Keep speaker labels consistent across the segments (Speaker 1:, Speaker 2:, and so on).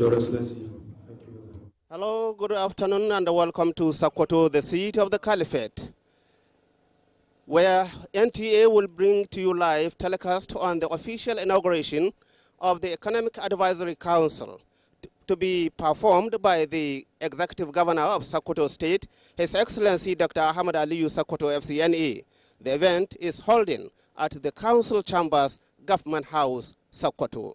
Speaker 1: Your Excellency. Thank you.
Speaker 2: Hello, good afternoon, and welcome to Sokoto, the seat of the Caliphate, where NTA will bring to you live telecast on the official inauguration of the Economic Advisory Council to be performed by the Executive Governor of Sokoto State, His Excellency Dr. Ahmad Aliyu Sokoto FCNA. The event is holding at the Council Chambers, Government House, Sokoto.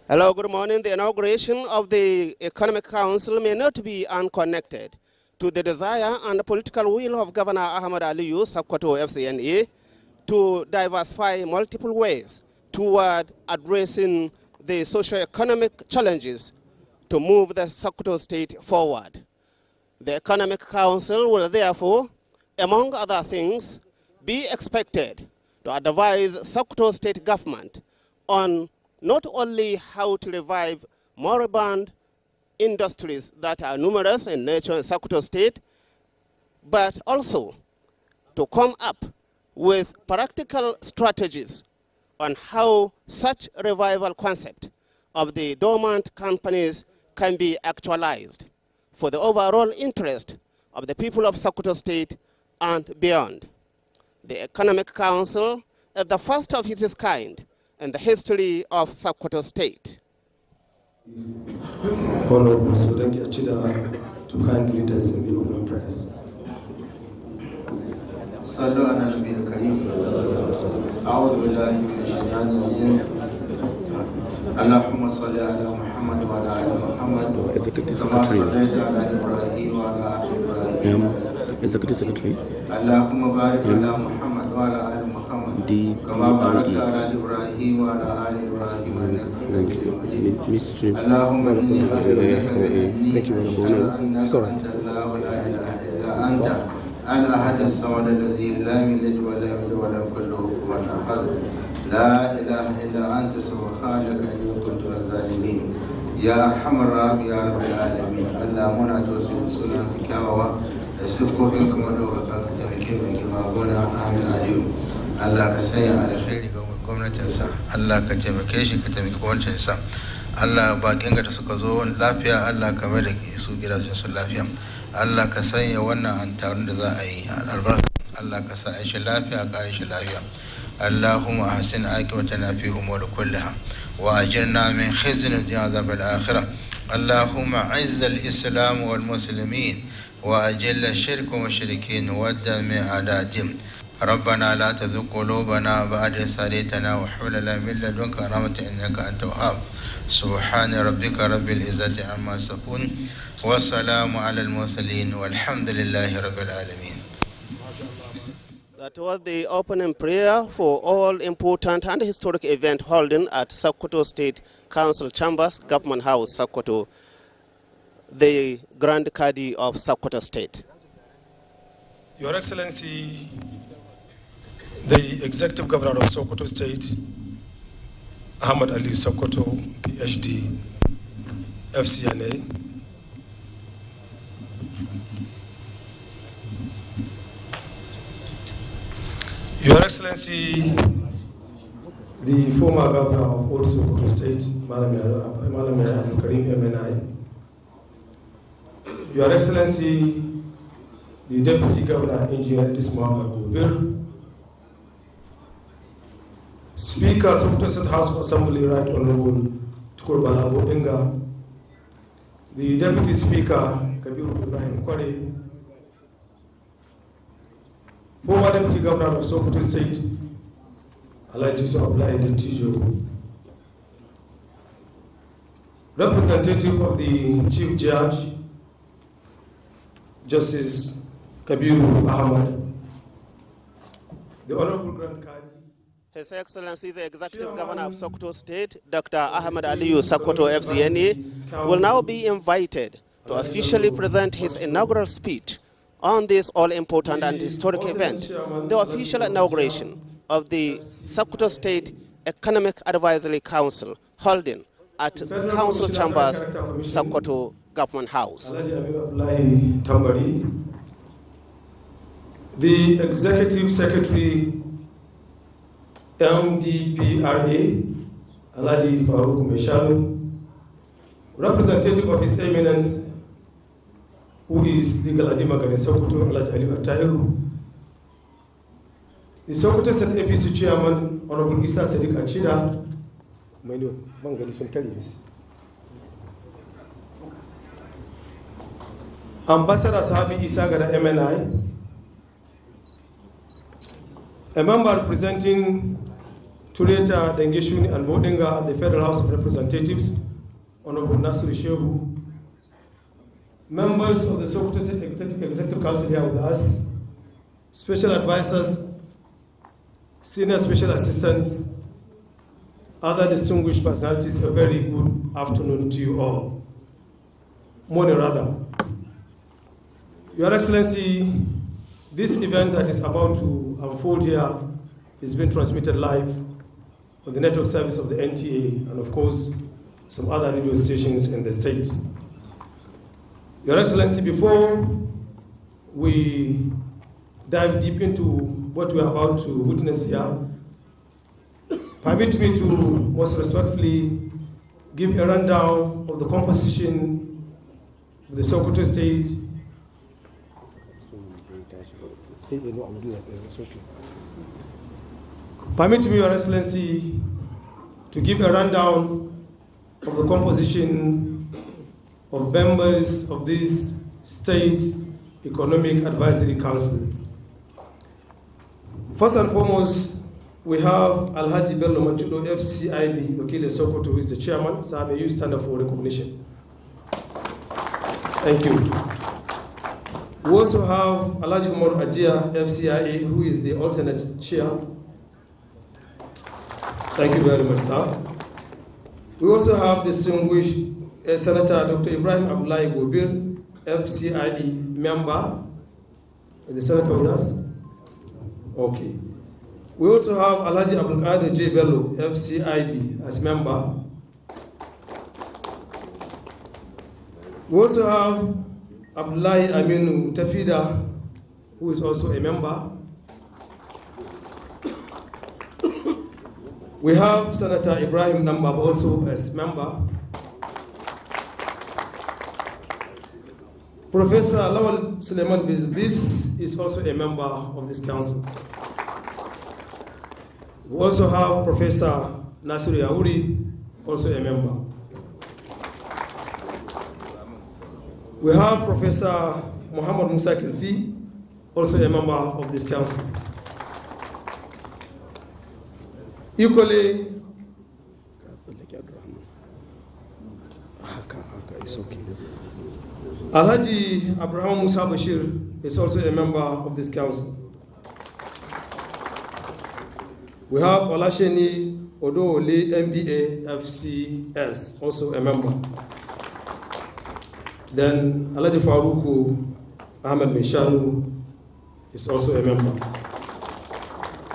Speaker 2: Hello, good morning. The inauguration of the Economic Council may not be unconnected to the desire and political will of Governor Ahmad Aliyu Sokoto FCNA to diversify multiple ways toward addressing the socio-economic challenges to move the Sokoto State forward. The Economic Council will therefore, among other things, be expected to advise Sokoto State government on not only how to revive moribund industries that are numerous in nature in Sokoto State, but also to come up with practical strategies on how such revival concept of the dormant companies can be actualized for the overall interest of the people of Sokoto State and beyond. The Economic Council is the first of its kind in the history of Sokoto State.
Speaker 1: Honorable Sudangi Achida to kind leaders in the opening prayers.
Speaker 3: صلوا على النبي الكريم. أعوذ بالله من الشيطان الرجيم. اللهم صل على محمد وعلى آل محمد كما صليت على إبراهيم وعلى آل إبراهيم. اللهم بارك على محمد وعلى آل محمد كما باركت على إبراهيم وعلى آل إبراهيم إنك حميد مجيد. اللهم إني أسألك أنت الله لا إله إلا أنت الأحد الصمد الذي لم يلد ولم يولد ولم يكن له كفوا أحد. لا إله إلا أنت سبحانك إني كنت من الظالمين. يا أرحم الراحمين يا رب العالمين. اللهم نتوسل سنة كما أسلكوا منكم ودوغا كتمكين من كما قلنا آمين عليهم. الله كسيا على خير gwamnatinsa. Allah ka taimake shi ka taimaki gwamnatinsa. Allah bakin ga da suka zo lafiya, Allah ka mai da su gidajen su lafiya. Allah ka sanya wannan taron da za a yi albarka. Allah ka sa shi lafiya, kare shi lafiya. Allahumma ahsin aqibatana fi umuri kulliha wa ajirna min khizyi al-'adhab al-akhirah. Allahumma a'izz al-islam wal muslimin wa ajil ash-shirk wal mushrikeen wa dami a'da'ihim. ربنا لا تزغ قلوبنا بعد إذ هديتنا وهب لنا من لدنك رحمة إنك أنت الوهاب. سبحان ربك رب العزة عما يصفون والسلام على المرسلين والحمد لله رب العالمين.
Speaker 2: That was the opening prayer for all important and historic event holding at Sokoto State Council Chambers, Government House, Sokoto, the Grand Cadi of Sokoto State.
Speaker 1: Your Excellency, the Executive Governor of Sokoto State, Ahmad Aliyu Sokoto, PhD, FCNA, Your Excellency, the former Governor of Old Sokoto State, Malam Abdul Karim MNI, Your Excellency, the Deputy Governor, Engineer Idris Muhammad Gobir, Speaker, Sokoto State House of Assembly, Right Honorable Tukur Balabo Inga, the Deputy Speaker, Kabiru Ibrahim Kwari, former Deputy Governor of Sokoto State, Alhaji Abdullahi Tijo, representative of the Chief Judge, Justice Kabiru Ahmad, the Honorable Grand Cadi,
Speaker 2: His Excellency, the Executive Governor of Sokoto State, Dr. Ahmad Aliyu Sokoto FCNA, will now be invited to officially present his inaugural speech on this all-important and historic event, the official inauguration of the Sokoto State Economic Advisory Council holding at Council Chambers, Sokoto Government House.
Speaker 1: The Executive Secretary, MDPRA, Alhaji Faruk Meshanu, representative of His Eminence, who is the Galadima Gani Sokoto, Alhaji Ali Atahiru, the Sokoto State APC Chairman, Honorable Isa Sadiq Achida, Ambassador Sahabi Isa Gada MNI, a member representing Tuleta, Dengeshuni, and Bodinga at the Federal House of Representatives, Honorable Nasir Shehu, members of the Sokoto State Executive Council here with us, special advisors, senior special assistants, other distinguished personalities, a very good afternoon to you all. Morning, rather. Your Excellency, this event that is about to unfold here is being transmitted live on the network service of the NTA and, of course, some other radio stations in the state. Your Excellency, before we dive deep into what we are about to witness here, permit me to most respectfully give a rundown of the composition of the Sokoto State. Permit me, Your Excellency, to give a rundown of the composition of members of this State Economic Advisory Council. First and foremost, we have Alhaji Bello Machudo, FCIB, Wakile Sokoto, who is the chairman. So may you stand up for recognition. Thank you. We also have Alhaji Umar Ajia, FCIA, who is the alternate chair. Thank you very much, sir. We also have distinguished Senator Dr. Ibrahim Abdullahi Gobir, FCIE member. Is the senator with us? Okay. We also have Alhaji Abdulkadir J. Bello, FCIB, as member. We also have Abdullahi Aminu Tafida, who is also a member. We have Senator Ibrahim Nambab also as member. Professor Lawal Suleiman Bilbis is also a member of this council. We also have Professor Nasir Yauri, also a member. We have Professor Muhammad Musa Kilfi, also a member of this council. Equally, it's okay. Alhaji Abraham Musa Bashir is also a member of this council. We have Olasheni Odoole MBA FCS, also a member. Then Alhaji Faruku Ahmed Meshanu is also a member.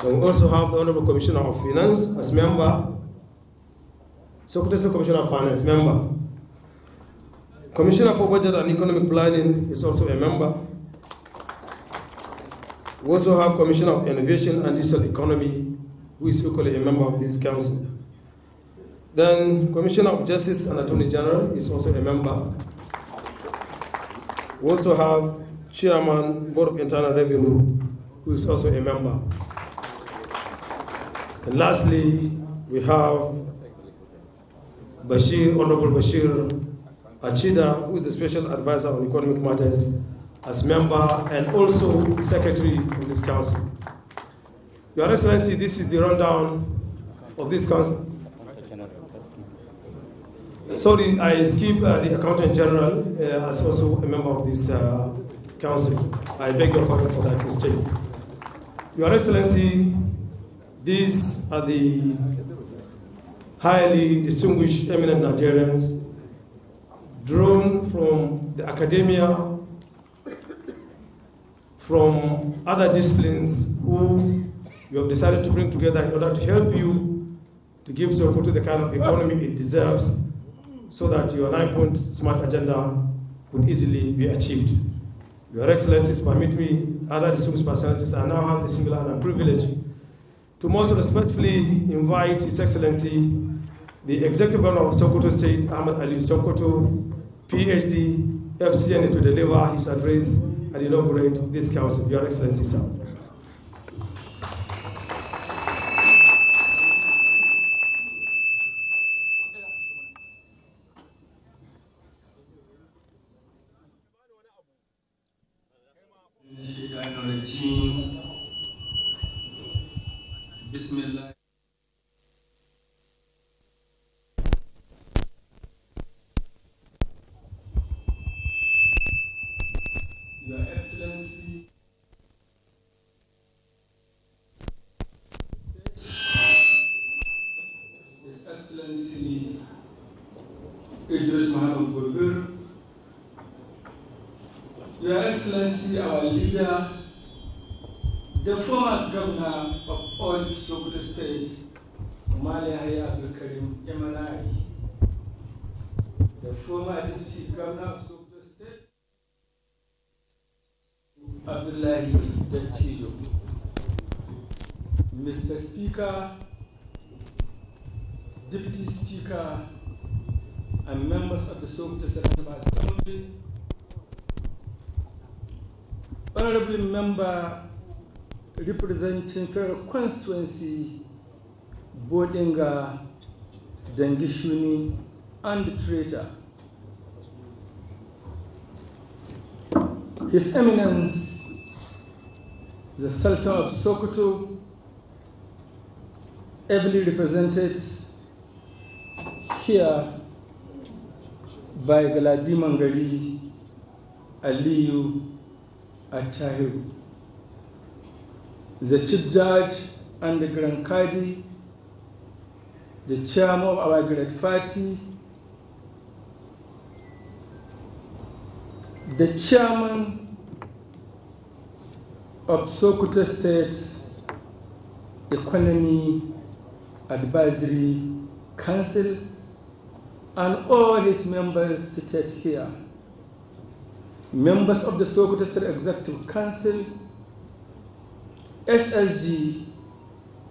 Speaker 1: Then we also have the Honorable Commissioner of Finance as member, Sokoto Commissioner of Finance member. Commissioner for Budget and Economic Planning is also a member. We also have Commissioner of Innovation and Digital Economy, who is equally a member of this council. Then Commissioner of Justice and Attorney General is also a member. We also have Chairman, Board of Internal Revenue, who is also a member. And lastly, we have Honorable Bashir Achida, who is the Special Advisor on Economic Matters, as member and also Secretary of this Council. Your Excellency, this is the rundown of this Council. Sorry, I skipped the Accountant General as also a member of this Council. I beg your pardon for that mistake. Your Excellency, these are the highly distinguished, eminent Nigerians drawn from the academia, from other disciplines who you have decided to bring together in order to help you to give Sokoto the kind of economy it deserves so that your 9-point smart agenda could easily be achieved. Your Excellencies, permit me, other distinguished personalities, I now have the singular honor and privilege to most respectfully invite His Excellency, the Executive Governor of Sokoto State, Ahmed Ali Sokoto, PhD, FCN, to deliver his address and inaugurate this council. Your Excellency, sir.
Speaker 4: Bismillah. Your Excellency, His Excellency Idris Muhammad Gobir, Your Excellency, our leader, the former governor of all Sokoto State, Mali Haya Abdul Karim Emanai, the former deputy governor of Sokoto State, Abdullahi Dattijo, Mr. Speaker, Deputy Speaker, and members of the Sokoto State Assembly, Honorable Member representing Federal Constituency, Bodinga, Dengishuni, and Traitor. His Eminence, the Sultan of Sokoto, ably represented here by Galadimangari Aliyu Atahiru, the Chief Judge and the Grand Kadi, the Chairman of our Great Party, the Chairman of Sokoto State Economy Advisory Council, and all his members seated here, members of the Sokoto State Executive Council, SSG,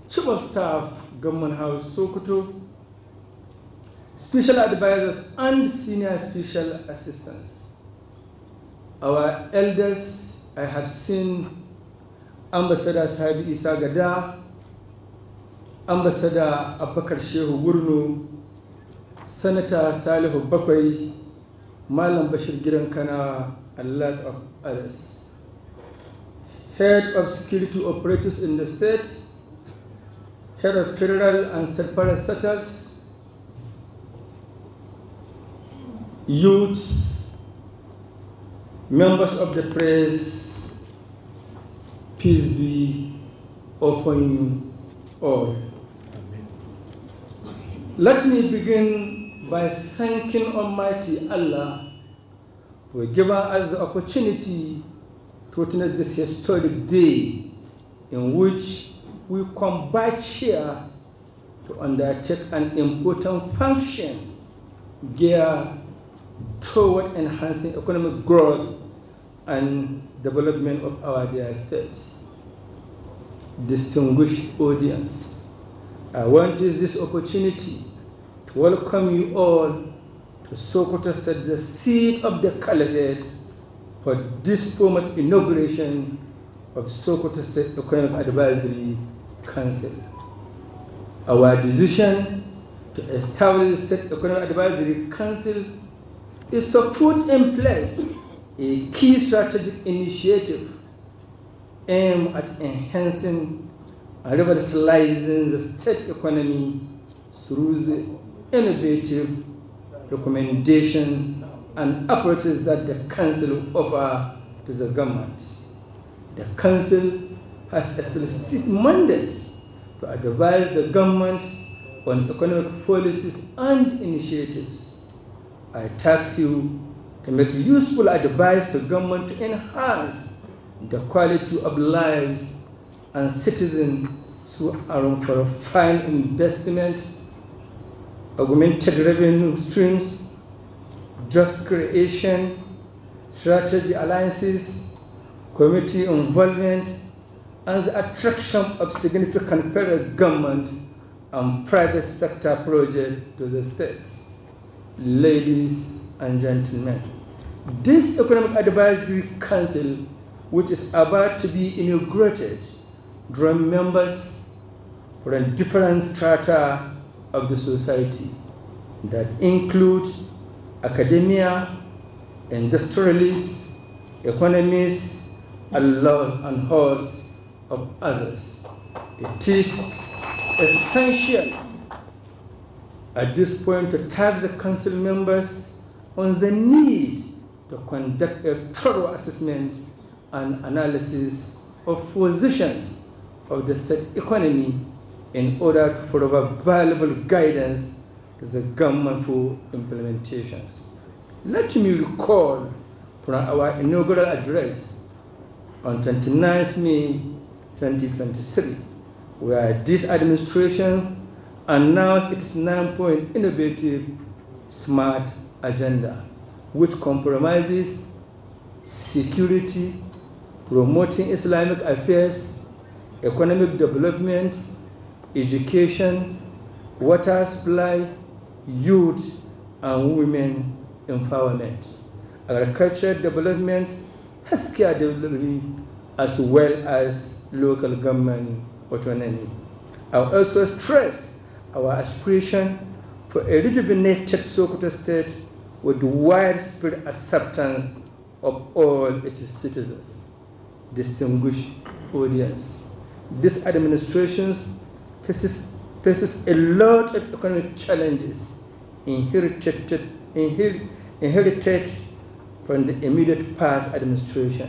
Speaker 4: Chief of Staff, Government House, Sokoto, Special Advisors and Senior Special Assistants. Our elders, I have seen Ambassador Sahibi Isa Gada, Ambassador Abakar Shehu Wurnu, Senator Salihu Bakwai, Malam Bashir Giran Kana, a lot of others. Head of security operators in the state, head of federal and state parastatals, youths, members of the press, peace be upon you all. Let me begin by thanking Almighty Allah for giving us the opportunity to witness this historic day in which we come back here to undertake an important function geared toward enhancing economic growth and development of our dear state. Distinguished audience, I want to use this opportunity to welcome you all to Sokoto State, the seat of the caliphate, for this formal inauguration of Sokoto State Economic Advisory Council. Our decision to establish the State Economic Advisory Council is to put in place a key strategic initiative aimed at enhancing and revitalizing the state economy through the innovative recommendations and approaches that the Council offer to the government. The Council has a specific mandate to advise the government on economic policies and initiatives. I task you to make useful advice to government to enhance the quality of lives and citizens who are for fine investment augmented revenue streams, job creation, strategy alliances, community involvement, and the attraction of significant federal government and private sector projects to the states. Ladies and gentlemen, this Economic Advisory Council, which is about to be inaugurated, draws members from different strata of the society that include academia, industrialists, economists, and hosts of others. It is essential at this point to task the council members on the need to conduct a thorough assessment and analysis of positions of the state economy in order to provide valuable guidance to the government for implementations. Let me recall from our inaugural address on 29th May 2023, where this administration announced its 9-point innovative SMART agenda, which compromises security, promoting Islamic affairs, economic development, education, water supply, youth and women empowerment, agricultural development, healthcare delivery, as well as local government autonomy. I also stress our aspiration for a rejuvenated Sokoto state with widespread acceptance of all its citizens. Distinguished audience, this administration faces a lot of economic challenges inherited from the immediate past administration,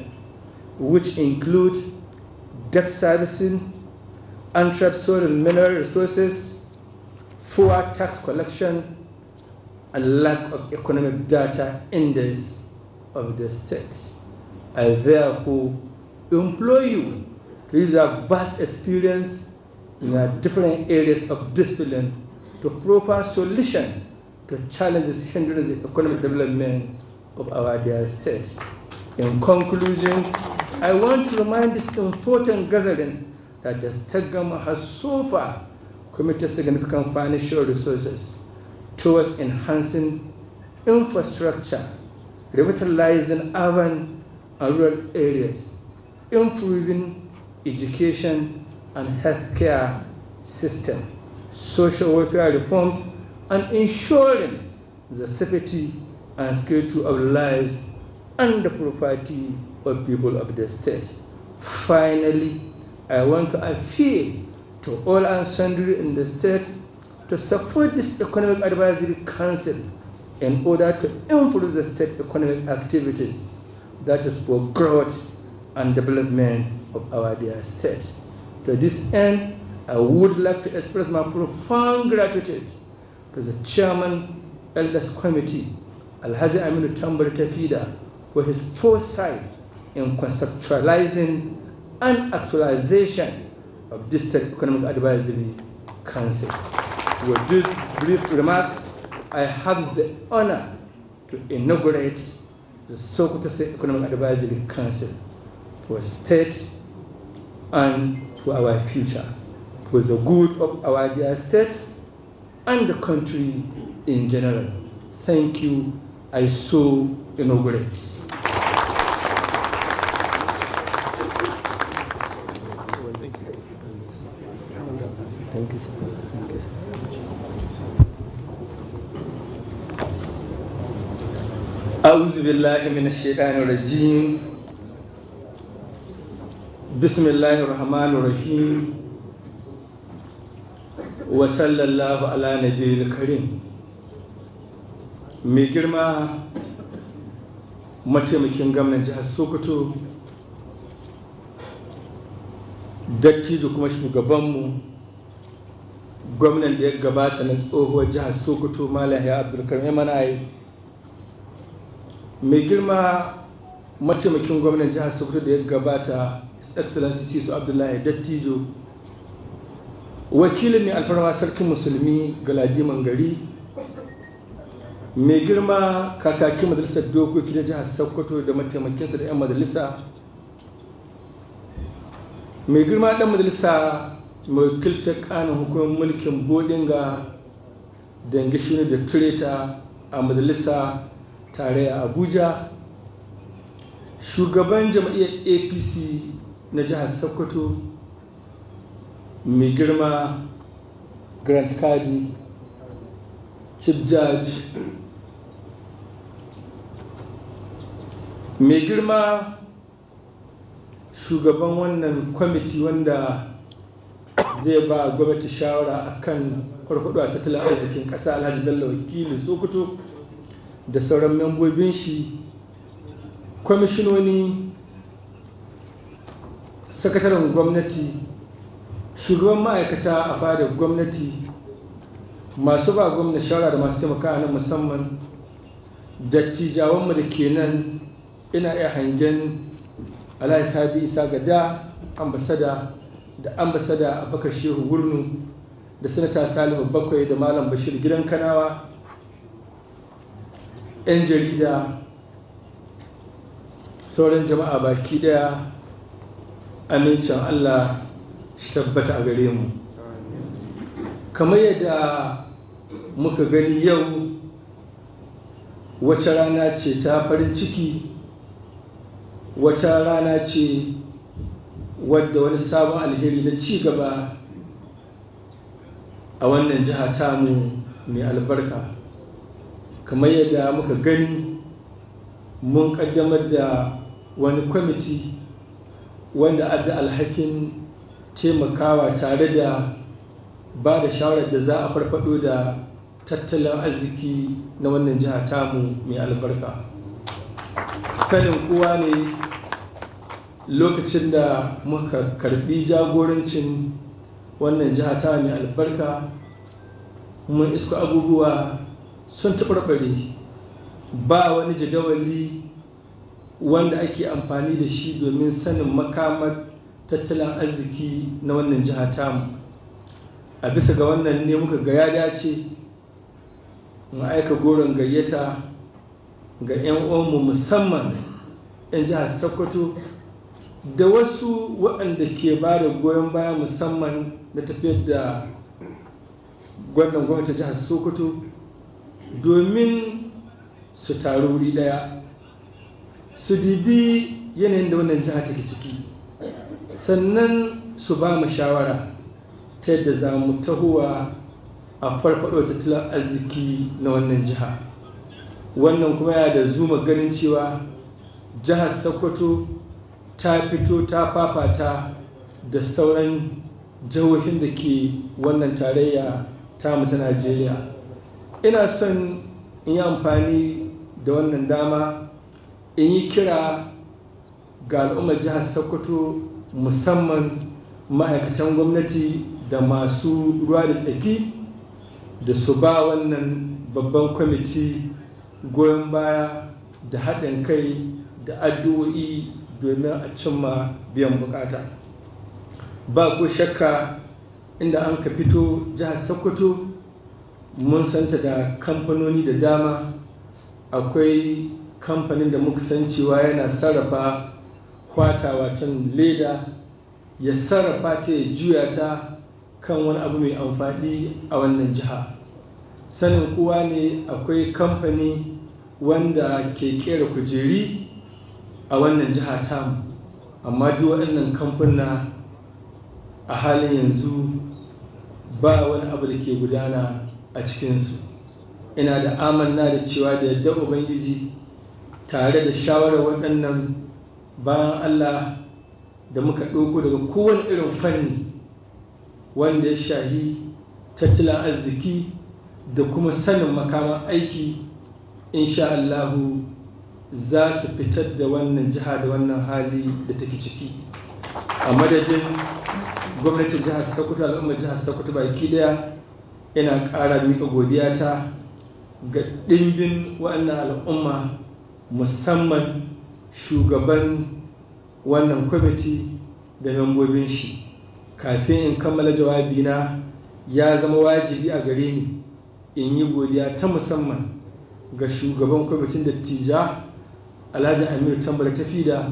Speaker 4: which include debt servicing, untapped soil and mineral resources, poor tax collection, and lack of economic data index of the state. I therefore implore you to use your vast experience in your different areas of discipline to provide solution to challenges hindering the economic development of our dear state. In conclusion, I want to remind this important gathering that the state government has so far committed significant financial resources towards enhancing infrastructure, revitalizing urban and rural areas, improving education and healthcare system, social welfare reforms, and ensuring the safety and security of lives and the property of people of the state. Finally, I want to appeal to all and sundry in the state to support this Economic Advisory Council in order to improve the state economic activities, that is for growth and development of our dear state. To this end, I would like to express my profound gratitude to the Chairman, Elders Committee, Alhaji Aminu Tambari Tafida, for his foresight in conceptualizing and actualization of this State Economic Advisory Council. With these brief remarks, I have the honor to inaugurate the Sokoto State Economic Advisory Council for state and for our future, for the good of our dear state and the country in general. Thank you. I so inaugurate. Thank you, sir. Thank you. أعوذ بالله من الشيطان الرجيم. بسم الله الرحمن الرحيم. وصلى الله على نبي الكريم. Mai girma mataimakin gwamnan jihar Sokoto, dattijo kuma shugabanmu, gwamnan da ya gabata na tsohuwar jihar Sokoto Malam Yahya Abdulkarim Manayi, mai girma mataimakin gwamnan jihar Sokoto da ya gabata His Excellency Chisu Abdullahi Dattijo, wakilin mai alfarma sarkin musulmi Galadiman gari, mai girma kakakin majalisar dokoki na jihar Sokoto da mataimakinsa da 'yan majalisa, mai girma dan majalisa mai wakiltar kanin hukumar mulkin bodinga dangashi da tureta a majalisa tarayya Abuja, shugaban jam'iyyar APC na jihar Sokoto mai girma Grant Kadi, Chief Judge, mai girma shugaban wannan kwamiti wanda zai ba gwamnati shawara akan farfado a tattalin arzikin ƙasa, Alhaji Bello wakili Sokoto da sauran membobin shi, kwamishinoni, sakataren gwamnati, shugaban ma'aikata a fadar gwamnati, masu ba gwamna shawara da masu taimaka na musamman, dattijawanmu da ke nan. Ina iya hangen Alhaji Sabi Isa Gada, ambasada da ambasada Abubakar Shehu Wurnu da sanata Salihu Bakwai da Malam Bashir Gidan Kanawa, 'yan jarida, sauran jama'a baki daya, amincin Allah shi tabbata a gare mu. Kamar yadda muka gani yau, wace rana ce ta farin ciki, wata rana ce wadda wani sabon alheri na ci gaba a wannan jiha tamu mai albarka. Kamar yadda muka gani, mun kaddamar da wani kwamiti wanda adda alhakin taimakawa tare da ba da shawarar da za a farfado da tattalin arziki na wannan jiha tamu mai albarka. Sanin kowa ne lokacin da muka karbi jagorancin wannan jiha ta mai albarka, mun isko abubuwa sun taɓarɓare, ba wani jadawali wanda ake amfani da shi domin sanin makamar tattalin arziki na wannan jiha tamu. A bisa ga wannan ne muka ga ya dace mu aika goron gayyata ga 'yan uwanmu musamman 'yan jihar Sokoto da wasu waɗanda ke ba da goyon baya musamman da tafiyar da wannan gwamnati jihar Sokoto domin su taru wuri ɗaya, su dibi yanayin da wannan jiha take ciki, sannan su ba mu shawara ta yadda za mu tahowa a farfaɗo tattalin arziki na wannan jiha. Wannan kuma yana da zuma ganin cewa jihar Sokoto ta fito ta fafata da sauran jihohin da ke wannan tarayya tamu ta Najeriya. Ina son in yi amfani da wannan dama in yi kira ga al'ummar jihar Sokoto, musamman ma'aikatan gwamnati da masu ruwa da tsaki, da su ba wannan babban kwamiti goyon baya da haɗin kai da addu'o'i domin a cimma biyan bukata. Ba ko shakka inda an ka fito jihar Sokoto mun santa da kamfanoni da dama. Akwai kamfanin da muka san cewa yana sarrafa kwata, watan leda, ya sarrafa ta ya juya ta kan wani abu mai amfani a wannan jiha. Sanin kowa ne akwai kamfani wanda ke kera kujeri a wannan jiha tamu, amma duk waɗannan kamfuna a halin yanzu ba wani abu da ke gudana a cikinsu. Ina da amanna da cewa da yadda Ubangiji, tare da shawarar waɗannan bayan Allah da muka ɗauko daga kowane irin fanni wanda ya shahi tattalin arziki da kuma sanin makaman aiki, insha Allahu za su fitar da wannan jiha da wannan hali da take ciki. A madadin gwamnatin jihar Sokoto, al'ummar jihar Sokoto baki daya, ina ƙara miƙa godiyata ga ɗimbin waɗannan al'umma, musamman shugaban wannan kwamiti da membobin shi. Kafin in kammala jawabina, ya zama wajibi a gare ni in yi godiya ta musamman ga shugaban kwamitin dattija Alhaji Aminu Tambara Tafida,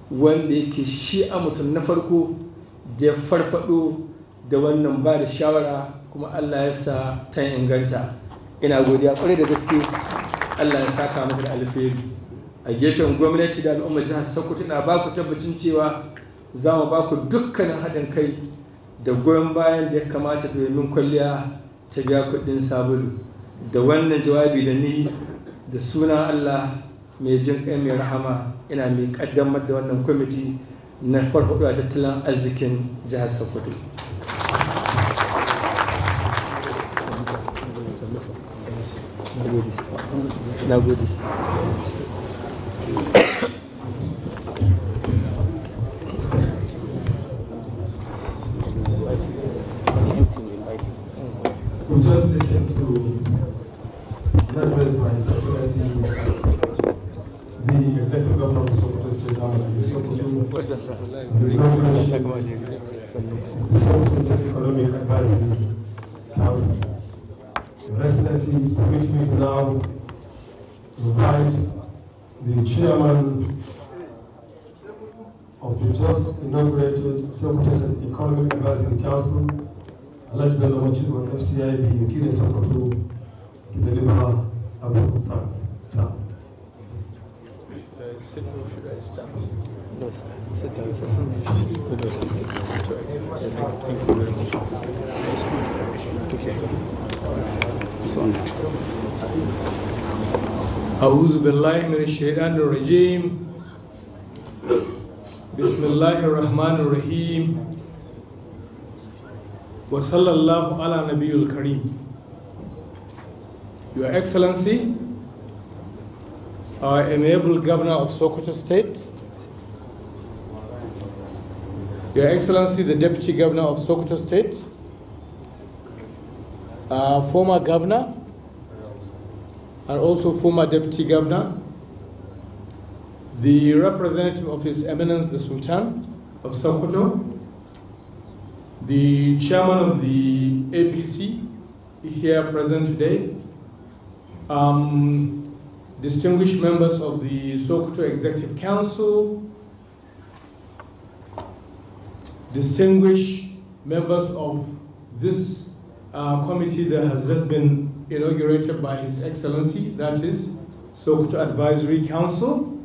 Speaker 4: wanda yake shi a mutum na farko da ya farfado da wannan ba da shawara, kuma Allah ya sa ta inganta. Ina godiya kwarai da gaske, Allah ya saka muku da alheri. A gefen gwamnati da al'ummar jihar Sokoto ina ba ku tabbacin cewa za mu ba ku dukkanin haɗin kai da goyon bayan da ya kamata domin kwalliya ta biya kuɗin sabulu. Da wannan jawabi da ni da suna Allah mai jin kai mai rahama, ina mai kaddamar da wannan kwamiti na farfaɗo tattalin arzikin jihar Sokoto. Na gode.
Speaker 1: We just listened to an address by His Excellency, the Executive Governor of Sokoto State, the inauguration of the Sokoto State Economic Advisory Council. Your Excellency, permit me to now invite the Chairman of the just inaugurated Sokoto State Economic Advisory Council, Alhaji Bello Machidu of FCIB, Ukine Sokoto, to deliver a vote of thanks. Sir.
Speaker 4: Sit or should I stand? No, sir. Sit down, sir. No, sir. Sit. Yes, sir. Thank you very much. Okay. It's on. أعوذ بالله من الشيطان الرجيم. بسم الله الرحمن الرحيم. وصلى الله على نبي الكريم. Your Excellency, our amiable Governor of Sokoto State, Your Excellency, the Deputy Governor of Sokoto State, former Governor, and also former Deputy Governor, the representative of His Eminence the Sultan of Sokoto, the Chairman of the APC here present today, distinguished members of the Sokoto Executive Council, distinguished members of this committee that has just been inaugurated by His Excellency, that is Sokoto Advisory Council.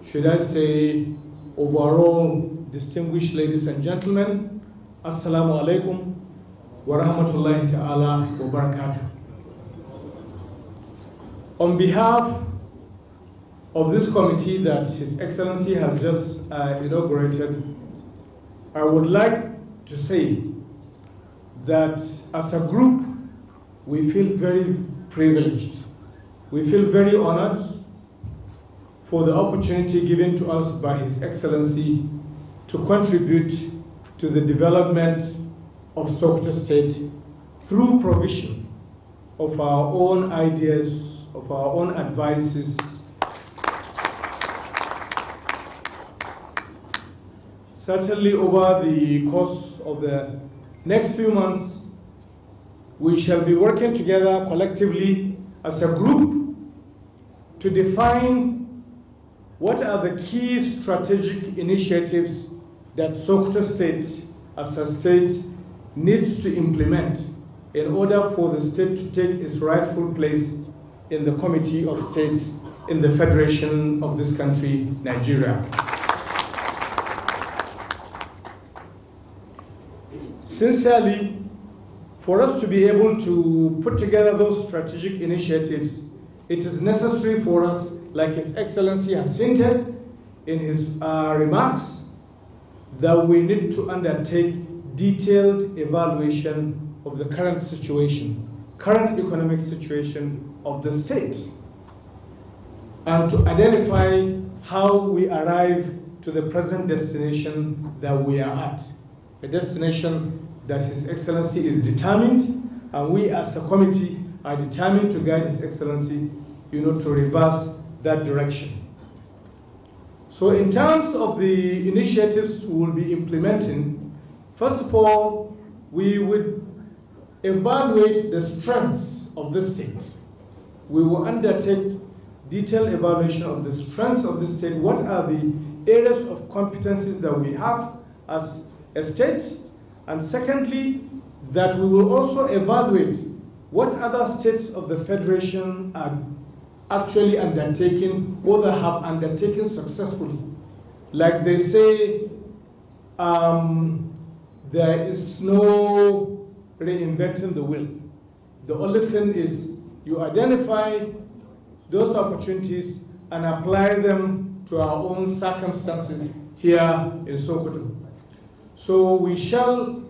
Speaker 4: Should I say, overall, distinguished ladies and gentlemen, Assalamu alaikum wa rahmatullahi ta'ala wa barakatuh. On behalf of this committee that His Excellency has just inaugurated, I would like to say that as a group, we feel very privileged. We feel very honored for the opportunity given to us by His Excellency to contribute to the development of Sokoto State through provision of our own ideas, of our own advices, certainly over the course of the next few months, we shall be working together collectively as a group to define what are the key strategic initiatives that Sokoto State as a state needs to implement in order for the state to take its rightful place in the Committee of States in the Federation of this country, Nigeria. Sincerely, for us to be able to put together those strategic initiatives, it is necessary for us, like His Excellency has hinted in his remarks, that we need to undertake detailed evaluation of the current situation, current economic situation of the state, and to identify how we arrive to the present destination that we are at, a destination that His Excellency is determined, and we as a committee are determined to guide His Excellency, to reverse that direction. So in terms of the initiatives we will be implementing, first of all, we would evaluate the strengths of the state. we will undertake detailed evaluation of the strengths of the state, what are the areas of competencies that we have as a state, and secondly, that we will also evaluate what other states of the Federation are actually undertaking or that have undertaken successfully. Like they say, there is no reinventing the wheel. The only thing is you identify those opportunities and apply them to our own circumstances here in Sokoto. So we shall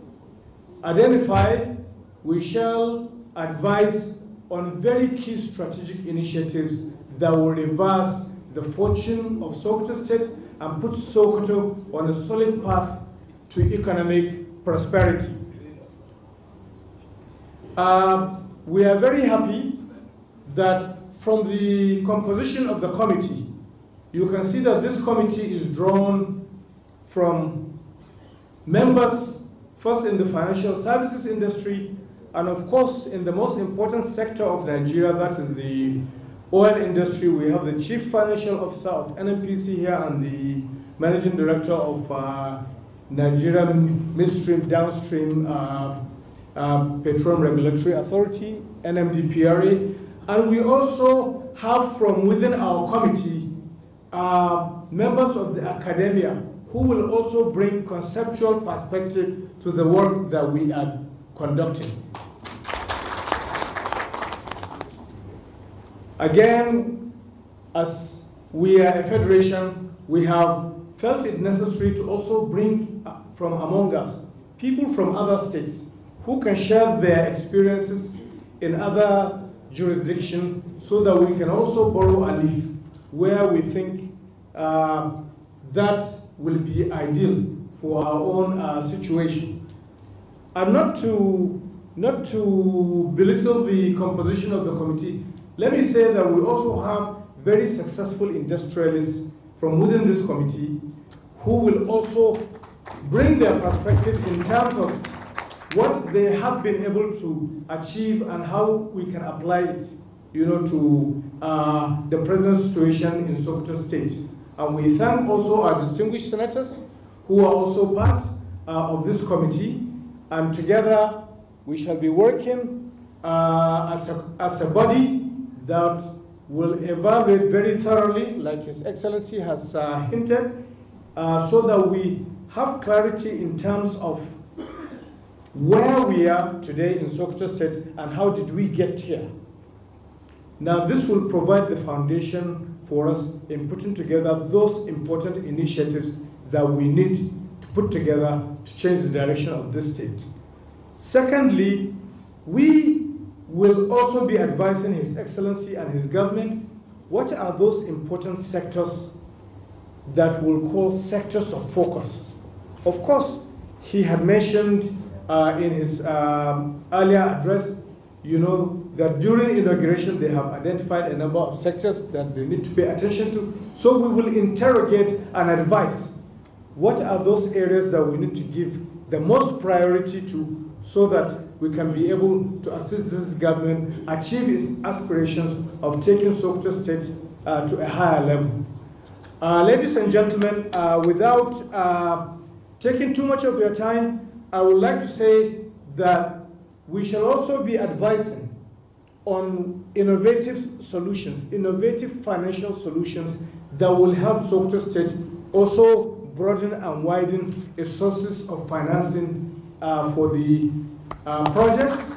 Speaker 4: identify, we shall advise on very key strategic initiatives that will reverse the fortune of Sokoto State and put Sokoto on a solid path to economic prosperity. We are very happy that from the composition of the committee, you can see that this committee is drawn from members, first in the financial services industry, and of course, in the most important sector of Nigeria, that is the oil industry. We have the Chief Financial Officer of NNPC here and the Managing Director of Nigerian Midstream Downstream Petroleum Regulatory Authority, NMDPRA. And we also have from within our committee members of the academia who will also bring conceptual perspective to the work that we are conducting. Again, as we are a federation, we have felt it necessary to also bring from among us people from other states who can share their experiences in other jurisdictions so that we can also borrow a leaf where we think that will be ideal for our own situation. And not to belittle the composition of the committee, let me say that we also have very successful industrialists from within this committee who will also bring their perspective in terms of what they have been able to achieve and how we can apply it, to the present situation in Sokoto State. And we thank also our distinguished senators who are also part of this committee, and together we shall be working as a body that will evaluate very thoroughly, like His Excellency has hinted, so that we have clarity in terms of where we are today in Sokoto State and how did we get here. Now this will provide the foundation for us in putting together those important initiatives that we need to put together to change the direction of this state. Secondly, we will also be advising His Excellency and his government what are those important sectors that we'll call sectors of focus. Of course, he had mentioned in his earlier address, that during inauguration they have identified a number of sectors that they need to pay attention to. So we will interrogate and advise what are those areas that we need to give the most priority to so that we can be able to assist this government achieve its aspirations of taking Sokoto State to a higher level. Ladies and gentlemen, without taking too much of your time, I would like to say that we shall also be advising on innovative solutions, innovative financial solutions that will help Sokoto State also broaden and widen its sources of financing for the projects.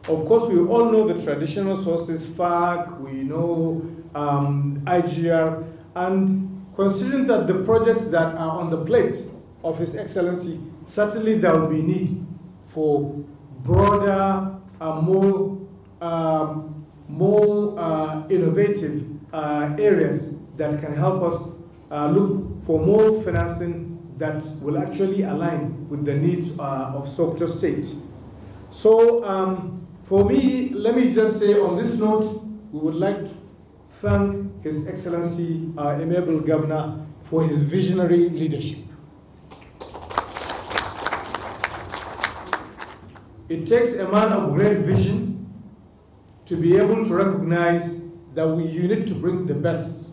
Speaker 4: Of course, we all know the traditional sources, FAC, we know IGR, and considering that the projects that are on the plate of His Excellency, certainly there will be need for broader, more innovative areas that can help us look for more financing that will actually align with the needs of Sokoto State. So for me, let me just say on this note, we would like to thank His Excellency, our amiable Governor, for his visionary leadership. It takes a man of great vision to be able to recognize that you need to bring the best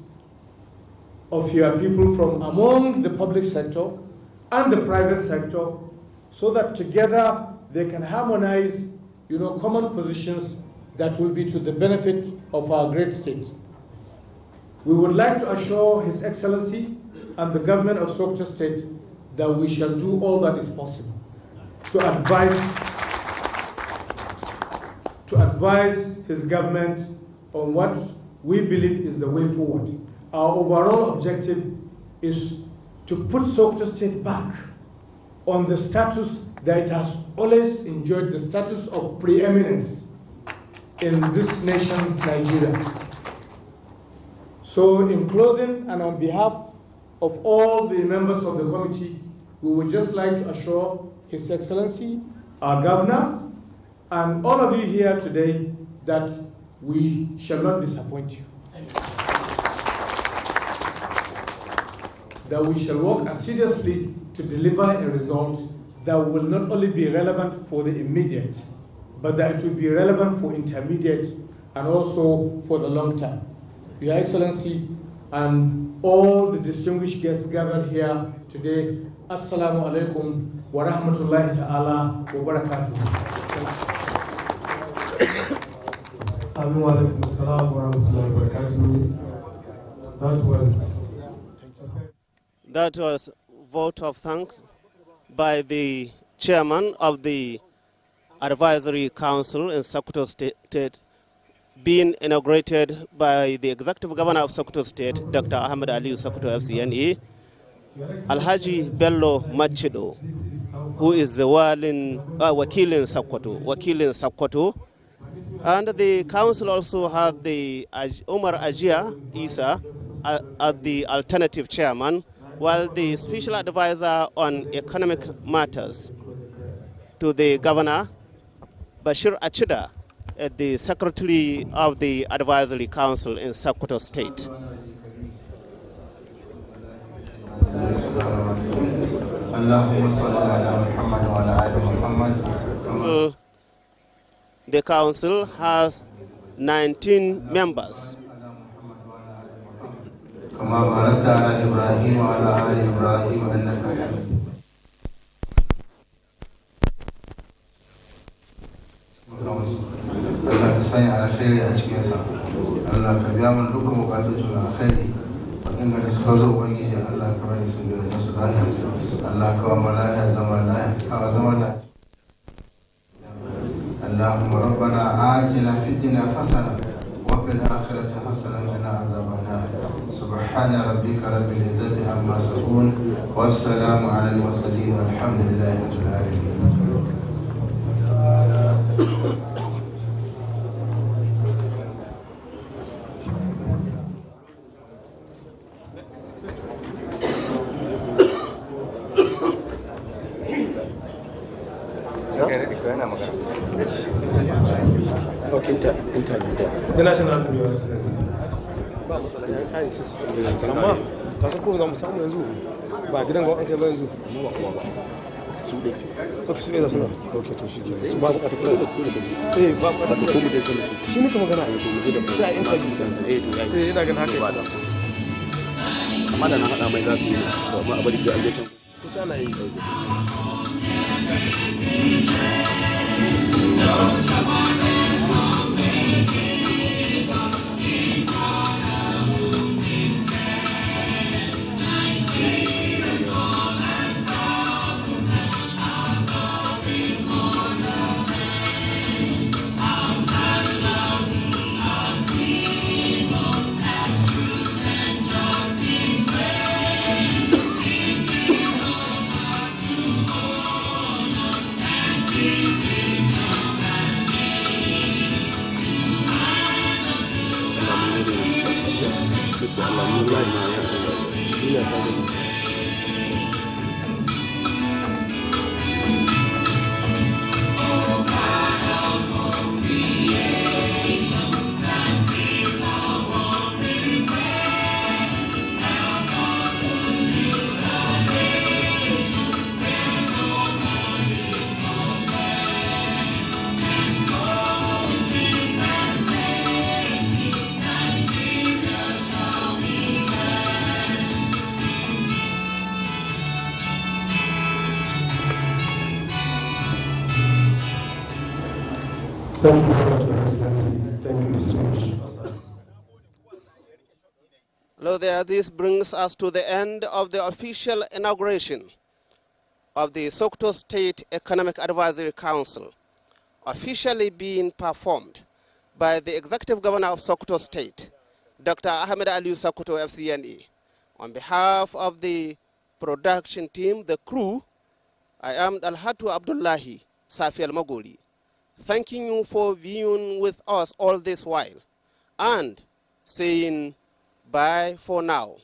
Speaker 4: of your people from among the public sector and the private sector, so that together they can harmonize, common positions that will be to the benefit of our great state. We would like to assure His Excellency and the government of Sokoto State that we shall do all that is possible to advise his government on what we believe is the way forward. Our overall objective is to put Sokoto State back on the status that it has always enjoyed, the status of preeminence in this nation, Nigeria. So in closing, and on behalf of all the members of the committee, we would just like to assure His Excellency, our Governor, and all of you here today that we shall not disappoint you. That we shall work assiduously to deliver a result that will not only be relevant for the immediate, but that it will be relevant for intermediate and also for the long term. Your Excellency and all the distinguished guests gathered here today, Assalamu alaikum wa rahmatullahi ta'ala wa barakatuh.
Speaker 2: That was vote of thanks by the chairman of the Advisory Council in Sokoto State, being inaugurated by the Executive Governor of Sokoto State, Dr. Ahmed Aliyu Sokoto FCNE, Alhaji Bello Machido, who is the Wakil in Sokoto. And the council also had the Umar Ajia Isa as the alternative chairman, while the special advisor on economic matters to the governor, Bashir Achida, the secretary of the Advisory Council in Sokoto State. The council has 19 members.
Speaker 5: اللهم ربنا آتنا في الدنيا حسنة وفي الآخرة حسنة وقنا عذاب النار سبحان ربك رب العزة عما يصفون والسلام على المرسلين والحمد لله رب العالمين.
Speaker 1: The national anthem, Your Excellency. Amma ka san ko za mu samu yanzu ba gidan ga wanke ba yanzu su dai okay su da suna okay to shi ke su ba bukata plus ba bukata ko mu je sai su shi ne kuma magana to mu je da sai interview can to ina ganin haka ba amma da na hada mai za su yi amma a bari sai an je can ko ta na yi Thank you very much, Your Excellency. Thank you, distinguished personalities.
Speaker 2: Hello there. This brings us to the end of the official inauguration of the Sokoto State Economic Advisory Council, officially being performed by the Executive Governor of Sokoto State, Dr. Ahmed Aliyu Sokoto FCNA. On behalf of the production team, the crew, I am Dalhatu Abdullahi Safi Al-Magoli, thanking you for being with us all this while and saying bye for now.